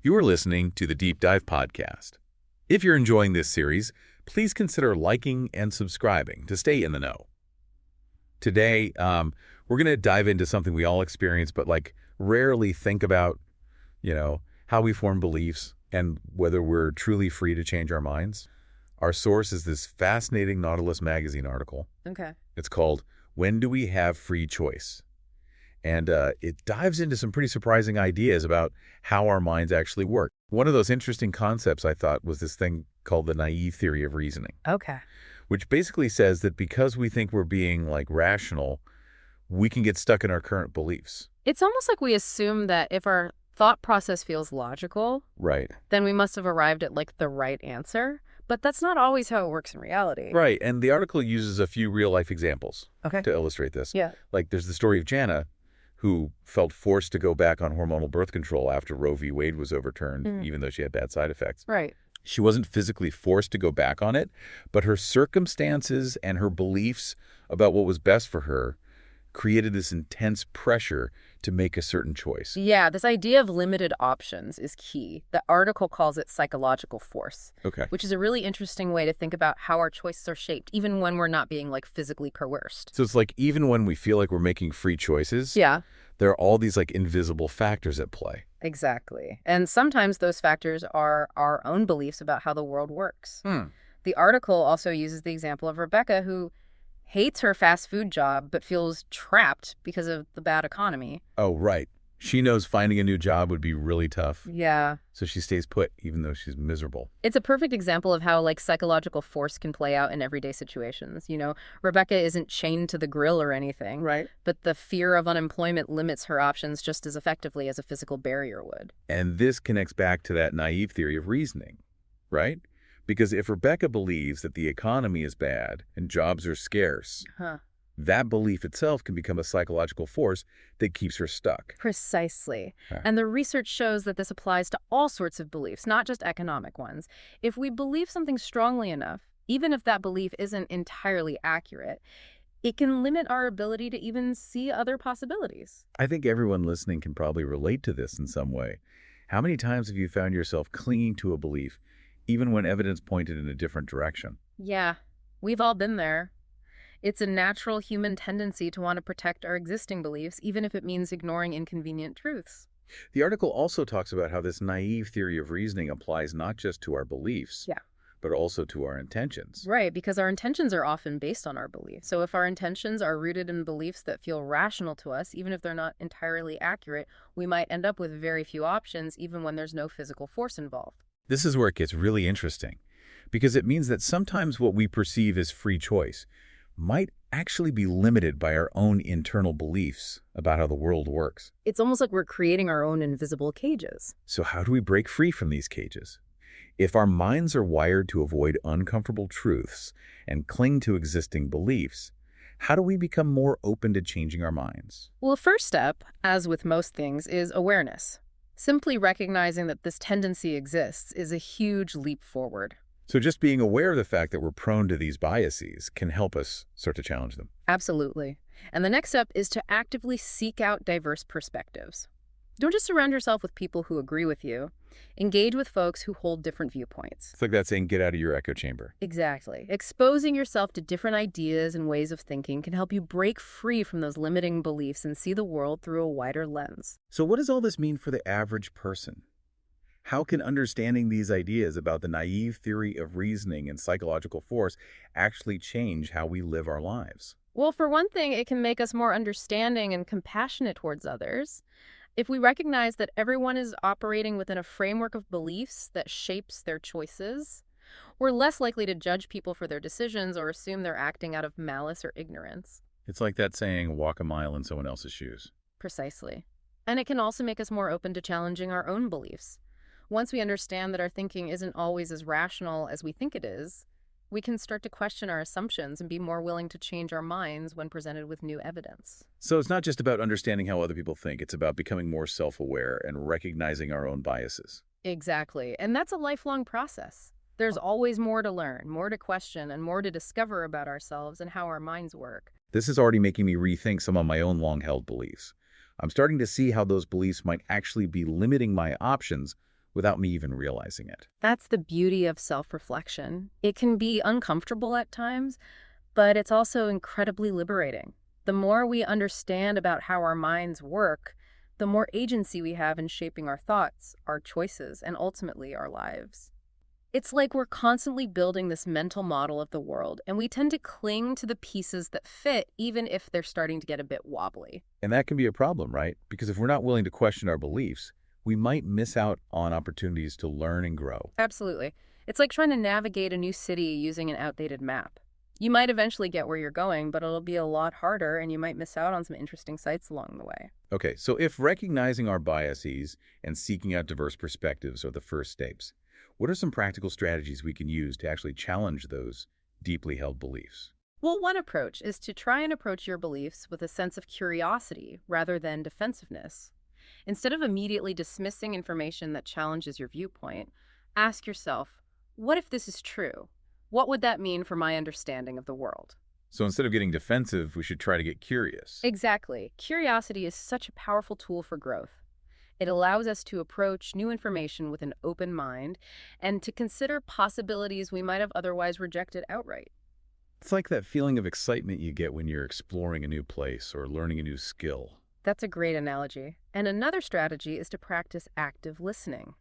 You are listening to the Deep Dive Podcast. If you're enjoying this series, please consider liking and subscribing to stay in the know. Today, we're going to dive into something we all experience but rarely think about, how we form beliefs and whether we're truly free to change our minds. Our source is this fascinating Nautilus magazine article. Okay. It's called When Do We Have Free Choice? And it dives into some pretty surprising ideas about how our minds actually work. One of those interesting concepts I thought was this thing called the naïve theory of reasoning. Okay. Which basically says that because we think we're being rational, we can get stuck in our current beliefs. It's almost like we assume that if our thought process feels logical, Right. then we must have arrived at the right answer. But that's not always how it works in reality. Right. And the article uses a few real-life examples to illustrate this. Yeah. There's the story of Jana, who felt forced to go back on hormonal birth control after Roe v. Wade was overturned, even though she had bad side effects. Right. She wasn't physically forced to go back on it, but her circumstances and her beliefs about what was best for her created this intense pressure to make a certain choice. Yeah, this idea of limited options is key. The article calls it psychological force, which is a really interesting way to think about how our choices are shaped, even when we're not being physically coerced. So it's even when we feel like we're making free choices, yeah, there are all these invisible factors at play. Exactly. And sometimes those factors are our own beliefs about how the world works. The article also uses the example of Rebecca, who hates her fast food job but feels trapped because of the bad economy. Oh, right. She knows finding a new job would be really tough. Yeah. So she stays put even though she's miserable. It's a perfect example of how psychological force can play out in everyday situations. Rebecca isn't chained to the grill or anything. Right. But the fear of unemployment limits her options just as effectively as a physical barrier would. And this connects back to that naive theory of reasoning, right? Because if Rebecca believes that the economy is bad and jobs are scarce, that belief itself can become a psychological force that keeps her stuck. Precisely. And the research shows that this applies to all sorts of beliefs, not just economic ones. If we believe something strongly enough, even if that belief isn't entirely accurate, it can limit our ability to even see other possibilities. I think everyone listening can probably relate to this in some way. How many times have you found yourself clinging to a belief even when evidence pointed in a different direction? Yeah, we've all been there. It's a natural human tendency to want to protect our existing beliefs, even if it means ignoring inconvenient truths. The article also talks about how this naive theory of reasoning applies not just to our beliefs, but also to our intentions. Right, because our intentions are often based on our beliefs. So if our intentions are rooted in beliefs that feel rational to us, even if they're not entirely accurate, we might end up with very few options, even when there's no physical force involved. This is where it gets really interesting, because it means that sometimes what we perceive as free choice might actually be limited by our own internal beliefs about how the world works. It's almost like we're creating our own invisible cages. So how do we break free from these cages? If our minds are wired to avoid uncomfortable truths and cling to existing beliefs, how do we become more open to changing our minds? Well, the first step, as with most things, is awareness. Simply recognizing that this tendency exists is a huge leap forward. So just being aware of the fact that we're prone to these biases can help us start to challenge them. Absolutely. And the next step is to actively seek out diverse perspectives. Don't just surround yourself with people who agree with you. Engage with folks who hold different viewpoints. It's like that saying, get out of your echo chamber. Exactly. Exposing yourself to different ideas and ways of thinking can help you break free from those limiting beliefs and see the world through a wider lens. So what does all this mean for the average person? How can understanding these ideas about the naive theory of reasoning and psychological force actually change how we live our lives? Well, for one thing, it can make us more understanding and compassionate towards others. If we recognize that everyone is operating within a framework of beliefs that shapes their choices, we're less likely to judge people for their decisions or assume they're acting out of malice or ignorance. It's like that saying, walk a mile in someone else's shoes. Precisely. And it can also make us more open to challenging our own beliefs. Once we understand that our thinking isn't always as rational as we think it is, we can start to question our assumptions and be more willing to change our minds when presented with new evidence. So it's not just about understanding how other people think. It's about becoming more self-aware and recognizing our own biases. Exactly. And that's a lifelong process. There's always more to learn, more to question, and more to discover about ourselves and how our minds work. This is already making me rethink some of my own long-held beliefs. I'm starting to see how those beliefs might actually be limiting my options without me even realizing it. That's the beauty of self-reflection. It can be uncomfortable at times, but it's also incredibly liberating. The more we understand about how our minds work, the more agency we have in shaping our thoughts, our choices, and ultimately our lives. It's like we're constantly building this mental model of the world, and we tend to cling to the pieces that fit, even if they're starting to get a bit wobbly. And that can be a problem, right? Because if we're not willing to question our beliefs, we might miss out on opportunities to learn and grow. Absolutely. It's like trying to navigate a new city using an outdated map. You might eventually get where you're going, but it'll be a lot harder, and you might miss out on some interesting sights along the way. Okay, so if recognizing our biases and seeking out diverse perspectives are the first steps, what are some practical strategies we can use to actually challenge those deeply held beliefs? Well, one approach is to try and approach your beliefs with a sense of curiosity rather than defensiveness. Instead of immediately dismissing information that challenges your viewpoint, ask yourself, what if this is true? What would that mean for my understanding of the world? So instead of getting defensive, we should try to get curious. Exactly. Curiosity is such a powerful tool for growth. It allows us to approach new information with an open mind and to consider possibilities we might have otherwise rejected outright. It's like that feeling of excitement you get when you're exploring a new place or learning a new skill. That's a great analogy. And another strategy is to practice active listening.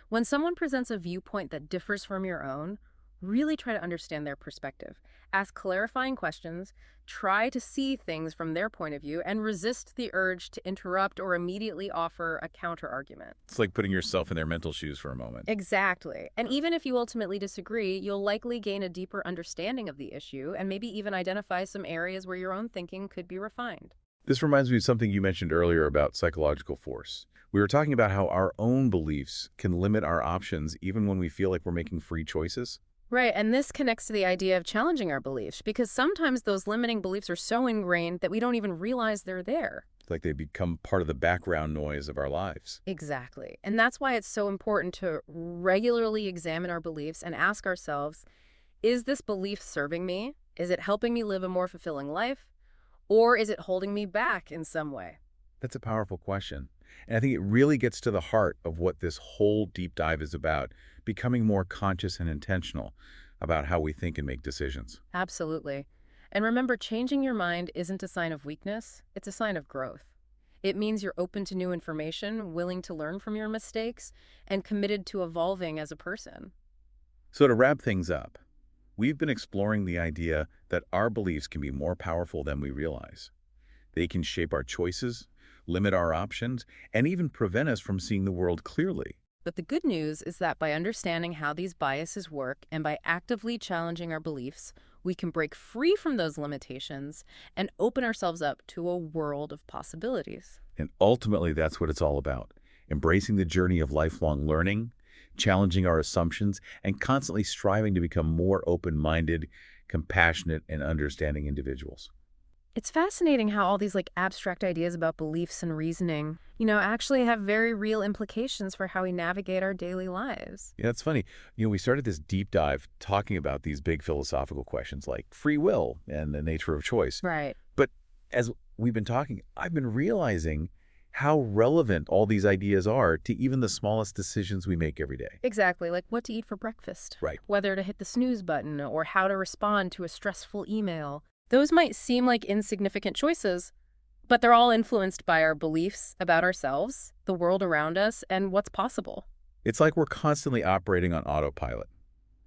When someone presents a viewpoint that differs from your own, really try to understand their perspective. Ask clarifying questions, try to see things from their point of view, and resist the urge to interrupt or immediately offer a counterargument. It's like putting yourself in their mental shoes for a moment. Exactly. And even if you ultimately disagree, you'll likely gain a deeper understanding of the issue and maybe even identify some areas where your own thinking could be refined. This reminds me of something you mentioned earlier about psychological force. We were talking about how our own beliefs can limit our options even when we feel like we're making free choices. Right, and this connects to the idea of challenging our beliefs because sometimes those limiting beliefs are so ingrained that we don't even realize they're there. It's like they become part of the background noise of our lives. Exactly. And that's why it's so important to regularly examine our beliefs and ask ourselves, is this belief serving me? Is it helping me live a more fulfilling life? Or is it holding me back in some way? That's a powerful question. And I think it really gets to the heart of what this whole deep dive is about, becoming more conscious and intentional about how we think and make decisions. Absolutely. And remember, changing your mind isn't a sign of weakness, it's a sign of growth. It means you're open to new information, willing to learn from your mistakes, and committed to evolving as a person. So to wrap things up, we've been exploring the idea that our beliefs can be more powerful than we realize. They can shape our choices, limit our options, and even prevent us from seeing the world clearly. But the good news is that by understanding how these biases work and by actively challenging our beliefs, we can break free from those limitations and open ourselves up to a world of possibilities. And ultimately, that's what it's all about. Embracing the journey of lifelong learning, challenging our assumptions, and constantly striving to become more open-minded, compassionate, and understanding individuals. It's fascinating how all these abstract ideas about beliefs and reasoning, actually have very real implications for how we navigate our daily lives. Yeah, it's funny. We started this deep dive talking about these big philosophical questions like free will and the nature of choice. Right. But as we've been talking, I've been realizing how relevant all these ideas are to even the smallest decisions we make every day. Exactly, like what to eat for breakfast. Right. Whether to hit the snooze button or how to respond to a stressful email. Those might seem like insignificant choices, but they're all influenced by our beliefs about ourselves, the world around us, and what's possible. It's like we're constantly operating on autopilot,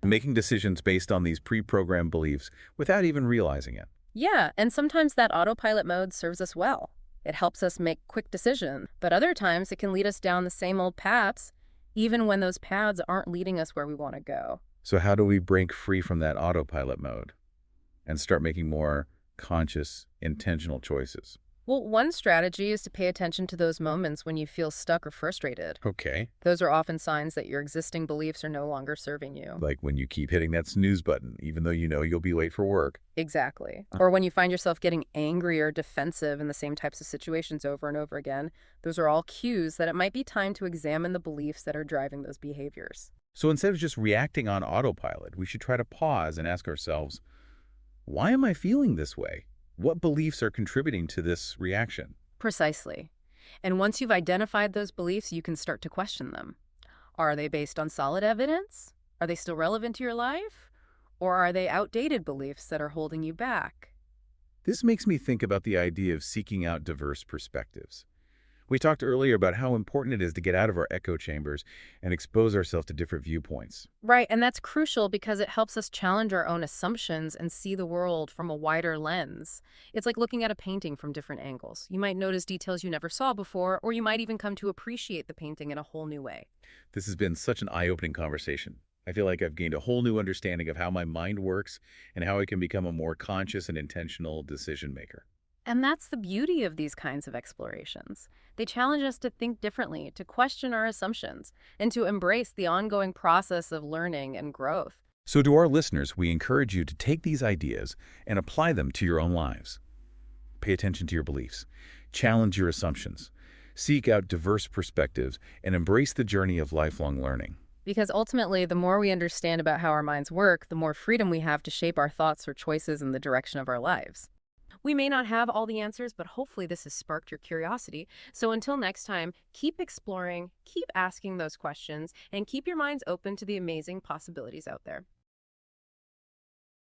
making decisions based on these pre-programmed beliefs without even realizing it. Yeah, and sometimes that autopilot mode serves us well. It helps us make quick decisions, but other times it can lead us down the same old paths, even when those paths aren't leading us where we want to go. So how do we break free from that autopilot mode and start making more conscious, intentional choices? Well, one strategy is to pay attention to those moments when you feel stuck or frustrated. Okay. Those are often signs that your existing beliefs are no longer serving you. Like when you keep hitting that snooze button, even though you know you'll be late for work. Exactly. Or when you find yourself getting angry or defensive in the same types of situations over and over again, those are all cues that it might be time to examine the beliefs that are driving those behaviors. So instead of just reacting on autopilot, we should try to pause and ask ourselves, why am I feeling this way? What beliefs are contributing to this reaction? Precisely. And once you've identified those beliefs, you can start to question them. Are they based on solid evidence? Are they still relevant to your life? Or are they outdated beliefs that are holding you back? This makes me think about the idea of seeking out diverse perspectives. We talked earlier about how important it is to get out of our echo chambers and expose ourselves to different viewpoints. Right, and that's crucial because it helps us challenge our own assumptions and see the world from a wider lens. It's like looking at a painting from different angles. You might notice details you never saw before, or you might even come to appreciate the painting in a whole new way. This has been such an eye-opening conversation. I feel like I've gained a whole new understanding of how my mind works and how I can become a more conscious and intentional decision maker. And that's the beauty of these kinds of explorations. They challenge us to think differently, to question our assumptions, and to embrace the ongoing process of learning and growth. So to our listeners, we encourage you to take these ideas and apply them to your own lives. Pay attention to your beliefs, challenge your assumptions, seek out diverse perspectives, and embrace the journey of lifelong learning. Because ultimately, the more we understand about how our minds work, the more freedom we have to shape our thoughts or choices in the direction of our lives. We may not have all the answers, but hopefully this has sparked your curiosity. So until next time, keep exploring, keep asking those questions, and keep your minds open to the amazing possibilities out there.